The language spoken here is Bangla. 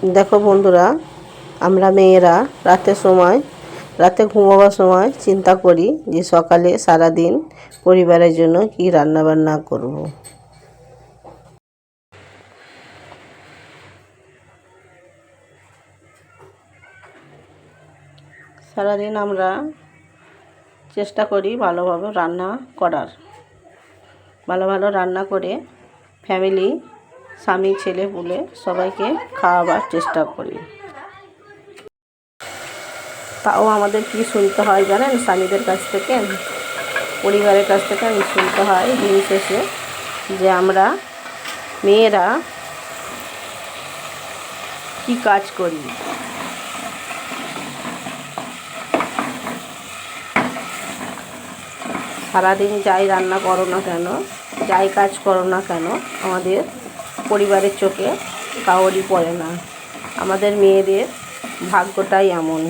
দেখো বন্ধুরা, আমরা মেয়েরা রাতে ঘুমাবার সময় চিন্তা করি যে সকালে সারাদিন পরিবারের জন্য কি রান্নাবান্না করব। সারাদিন আমরা চেষ্টা করি ভালোভাবে রান্না করার, ভালো ভালো রান্না করে ফ্যামিলি, স্বামী, ছেলে পুলে সবাইকে খাওয়াবার চেষ্টা করি। তাও আমাদের কি শুনতে হয় জানেন? স্বামীদের কাছ থেকে, পরিবারের কাছ থেকে আমি শুনতে হয় দিন শেষে যে আমরা মেয়েরা কি কাজ করি। সারাদিন যাই রান্না করো না কেন, যাই কাজ করো না কেন, আমাদের পরিবারের চোখে কাউরি পড়ে না। আমাদের মেয়েদের ভাগ্যটাই এমন।